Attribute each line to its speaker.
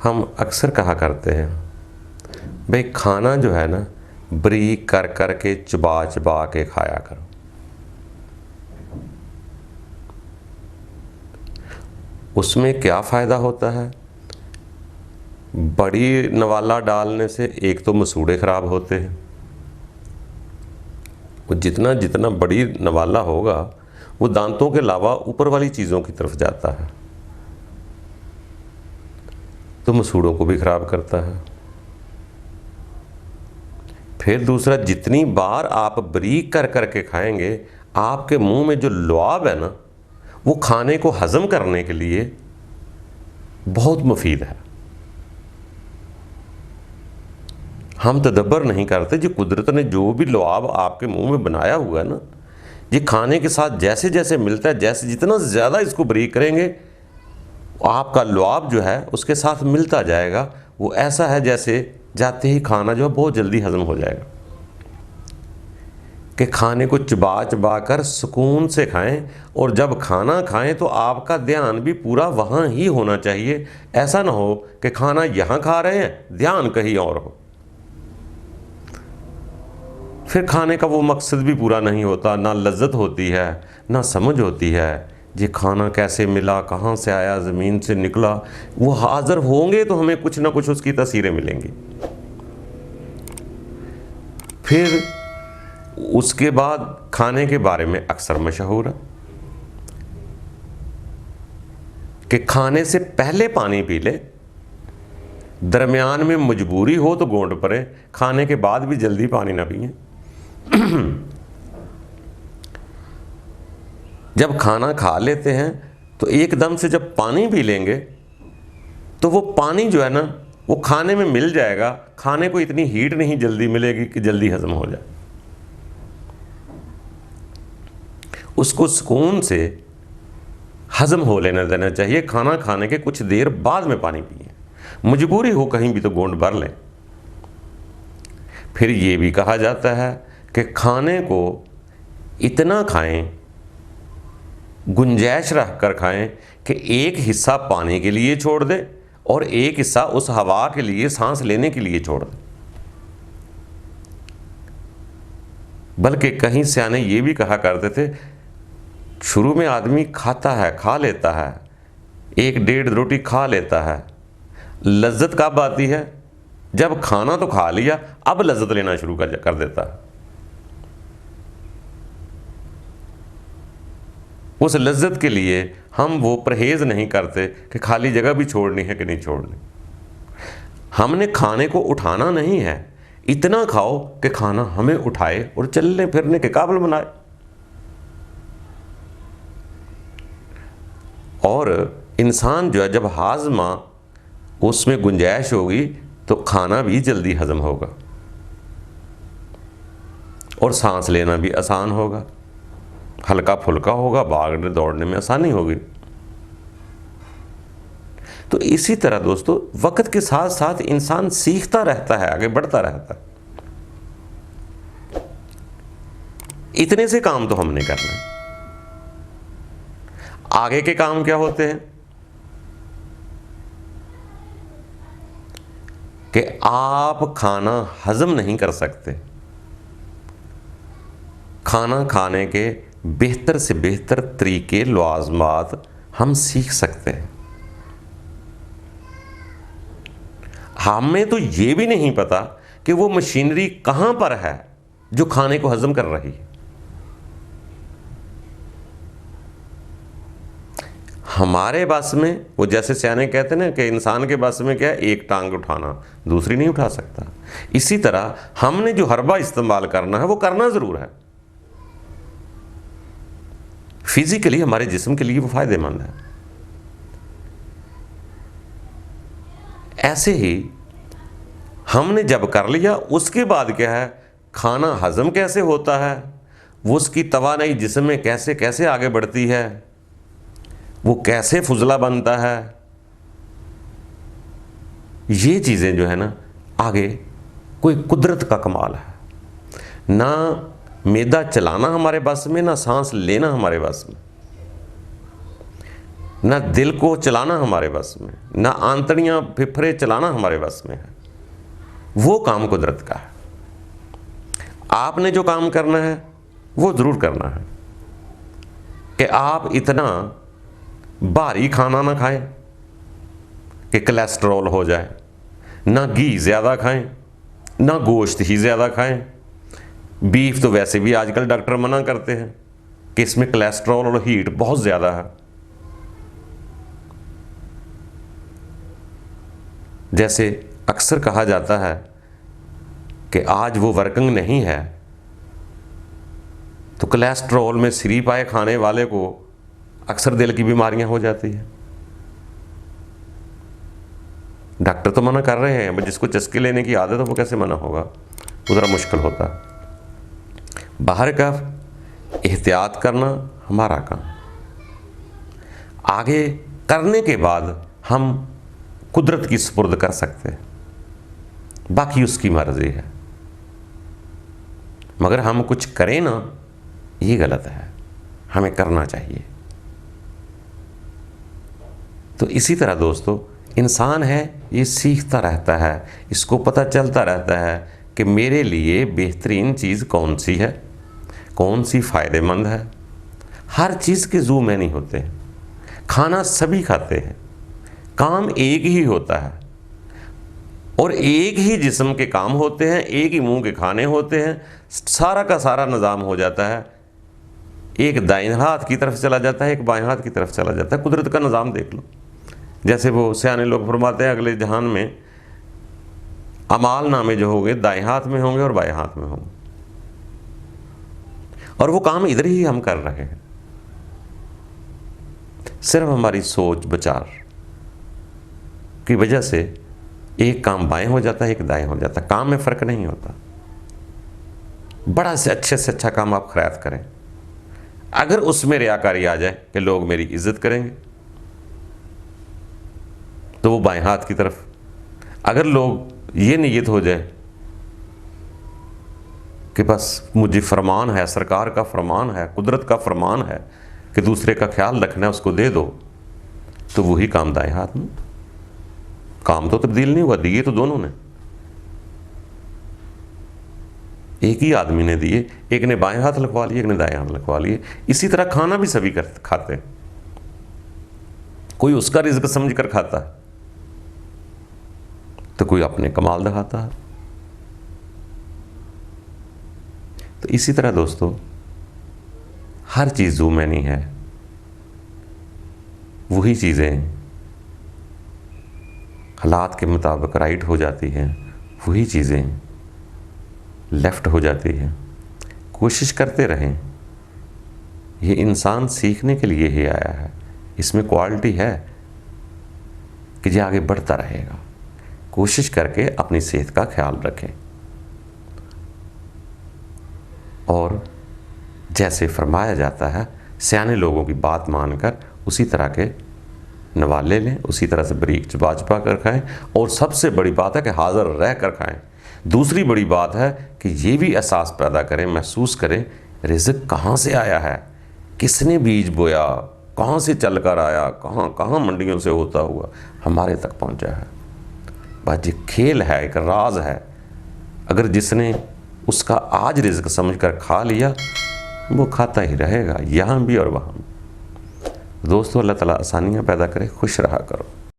Speaker 1: हम अक्सर कहा करते हैं भाई खाना जो है ना बारीक कर कर के चबा चबा के खाया करो। उसमें क्या फ़ायदा होता है? बड़ी नवाला डालने से एक तो मसूड़े ख़राब होते हैं, वो जितना जितना बड़ी नवाला होगा वो दांतों के अलावा ऊपर वाली चीज़ों की तरफ जाता है, तो मसूड़ों को भी ख़राब करता है। फिर दूसरा, जितनी बार आप बारीक कर कर के खाएंगे, आपके मुंह में जो लुआब है ना, वो खाने को हज़म करने के लिए बहुत मुफीद है। हम तदब्बर नहीं करते, जो कुदरत ने जो भी लुआब आपके मुंह में बनाया हुआ है ना, ये खाने के साथ जैसे जैसे मिलता है, जैसे जितना ज़्यादा इसको बारीक करेंगे आपका लुआब जो है उसके साथ मिलता जाएगा। वो ऐसा है जैसे जाते ही खाना जो है बहुत जल्दी हज़म हो जाएगा। कि खाने को चबा चबा कर सुकून से खाएं, और जब खाना खाएं तो आपका ध्यान भी पूरा वहाँ ही होना चाहिए। ऐसा ना हो कि खाना यहाँ खा रहे हैं, ध्यान कहीं और हो, फिर खाने का वो मकसद भी पूरा नहीं होता, ना लज्जत होती है ना समझ होती है। ये खाना कैसे मिला, कहाँ से आया, ज़मीन से निकला, वो हाज़िर होंगे तो हमें कुछ ना कुछ उसकी तस्वीरें मिलेंगी। फिर उसके बाद खाने के बारे में अक्सर मशहूर है कि खाने से पहले पानी पी ले, दरमियान में मजबूरी हो तो घोंट पड़े, खाने के बाद भी जल्दी पानी ना पिए। जब खाना खा लेते हैं तो एकदम से जब पानी पी लेंगे तो वो पानी जो है ना वो खाने में मिल जाएगा, खाने को इतनी हीट नहीं जल्दी मिलेगी कि जल्दी हजम हो जाए। उसको सुकून से हजम हो लेना देना चाहिए। खाना खाने के कुछ देर बाद में पानी पिए, मजबूरी हो कहीं भी तो घूंट भर लें। फिर ये भी कहा जाता है कि खाने को इतना खाएं, गुंजाइश रख कर खाएं कि एक हिस्सा पानी के लिए छोड़ दें और एक हिस्सा उस हवा के लिए, सांस लेने के लिए छोड़ दें। बल्कि कहीं सियाने ये भी कहा करते थे, शुरू में आदमी खाता है, खा लेता है, एक डेढ़ रोटी खा लेता है, लज्जत कब आती है? जब खाना तो खा लिया, अब लज्जत लेना शुरू कर देता है। उस लज्जत के लिए हम वो परहेज़ नहीं करते कि खाली जगह भी छोड़नी है कि नहीं छोड़नी। हमने खाने को उठाना नहीं है, इतना खाओ कि खाना हमें उठाए और चलने फिरने के काबिल बनाए। और इंसान जो है, जब हाजमा उसमें गुंजाइश होगी तो खाना भी जल्दी हजम होगा और सांस लेना भी आसान होगा, हल्का फुल्का होगा, भागने दौड़ने में आसानी होगी। तो इसी तरह दोस्तों, वक्त के साथ साथ इंसान सीखता रहता है, आगे बढ़ता रहता है। इतने से काम तो हमने करना है। आगे के काम क्या होते हैं कि आप खाना हजम नहीं कर सकते, खाना खाने के बेहतर से बेहतर तरीके, लवाज़मात हम सीख सकते हैं। हमें तो ये भी नहीं पता कि वो मशीनरी कहाँ पर है जो खाने को हजम कर रही है। हमारे बस में, वो जैसे सियाने कहते हैं ना कि इंसान के बस में क्या है, एक टांग उठाना, दूसरी नहीं उठा सकता। इसी तरह हमने जो हरबा इस्तेमाल करना है वो करना ज़रूर है। फिजिकली हमारे जिस्म के लिए वो फ़ायदेमंद है। ऐसे ही हमने जब कर लिया, उसके बाद क्या है, खाना हजम कैसे होता है, वो उसकी तवानाई जिस्म में कैसे कैसे आगे बढ़ती है, वो कैसे फुजला बनता है, ये चीज़ें जो है ना, आगे कोई कुदरत का कमाल है। ना मैदा चलाना हमारे बस में, ना सांस लेना हमारे बस में। ना दिल को चलाना हमारे बस में, ना आंतड़ियाँ फेफड़े चलाना हमारे बस में है। वो काम कुदरत का है। आपने जो काम करना है वो ज़रूर करना है कि आप इतना भारी खाना ना खाएं कि कोलेस्ट्रॉल हो जाए, ना घी ज़्यादा खाएं, ना गोश्त ही ज़्यादा खाएं। बीफ तो वैसे भी आजकल डॉक्टर मना करते हैं कि इसमें कोलेस्ट्रॉल और हीट बहुत ज़्यादा है। जैसे अक्सर कहा जाता है कि आज वो वर्किंग नहीं है, तो कोलेस्ट्रॉल में श्री पाए खाने वाले को अक्सर दिल की बीमारियां हो जाती हैं। डॉक्टर तो मना कर रहे हैं, अब जिसको चस्के लेने की आदत है वो कैसे मना होगा, वो ज़रा मुश्किल होता है। बाहर का एहतियात करना हमारा काम, आगे करने के बाद हम कुदरत की सुपुर्द कर सकते हैं, बाकी उसकी मर्जी है। मगर हम कुछ करें ना, ये गलत है, हमें करना चाहिए। तो इसी तरह दोस्तों, इंसान है ये सीखता रहता है, इसको पता चलता रहता है कि मेरे लिए बेहतरीन चीज़ कौन सी है, कौन सी फ़ायदेमंद है। हर चीज़ के ज़ू में नहीं होते हैं, खाना सभी खाते हैं, काम एक ही होता है और एक ही जिस्म के काम होते हैं, एक ही मुंह के खाने होते हैं। सारा का सारा निज़ाम हो जाता है, एक दाएं हाथ की तरफ चला जाता है, एक बाएं हाथ की तरफ चला जाता है। कुदरत का निज़ाम देख लो। जैसे वो सियाने लोग फरमाते हैं अगले जहान में अमाल नामे जो होंगे दाएं हाथ में होंगे और बाएं हाथ में होंगे, और वो काम इधर ही हम कर रहे हैं। सिर्फ हमारी सोच विचार की वजह से एक काम बाएं हो जाता है, एक दाएं हो जाता है। काम में फ़र्क नहीं होता। बड़ा से अच्छा काम आप खैरात करें, अगर उसमें रियाकारी आ जाए कि लोग मेरी इज्जत करेंगे, तो वो बाएं हाथ की तरफ। अगर लोग ये नीयत हो जाए कि बस मुझे फरमान है, सरकार का फरमान है, कुदरत का फरमान है कि दूसरे का ख्याल रखना है, उसको दे दो, तो वही काम दाएं हाथ में। काम तो तब्दील नहीं हुआ, दिए तो दोनों ने, एक ही आदमी ने दिए, एक ने बाएं हाथ लिखवा लिए, एक ने दाएं हाथ लिखवा लिए। इसी तरह खाना भी सभी खाते हैं, कोई उसका रिज़्क समझ कर खाता है तो कोई अपने कमाल दिखाता है। तो इसी तरह दोस्तों, हर चीज़ जो मैनी है, वही चीज़ें हालात के मुताबिक राइट हो जाती हैं, वही चीज़ें लेफ़्ट हो जाती हैं। कोशिश करते रहें, ये इंसान सीखने के लिए ही आया है, इसमें क्वालिटी है कि ये आगे बढ़ता रहेगा। कोशिश करके अपनी सेहत का ख्याल रखें और जैसे फरमाया जाता है, सियाने लोगों की बात मानकर उसी तरह के नवाले लें, उसी तरह से बारीक चबा चबा कर खाएं। और सबसे बड़ी बात है कि हाज़िर रह कर खाएं। दूसरी बड़ी बात है कि ये भी एहसास पैदा करें, महसूस करें, रिज़्क कहाँ से आया है, किसने बीज बोया, कहाँ से चल कर आया, कहाँ कहाँ मंडियों से होता हुआ हमारे तक पहुँचा है। बस ये खेल है, एक राज है। अगर जिसने उसका आज रिज़्क समझकर खा लिया, वो खाता ही रहेगा, यहाँ भी और वहाँ भी। दोस्तों, अल्लाह ताला आसानियाँ पैदा करे, खुश रहा करो।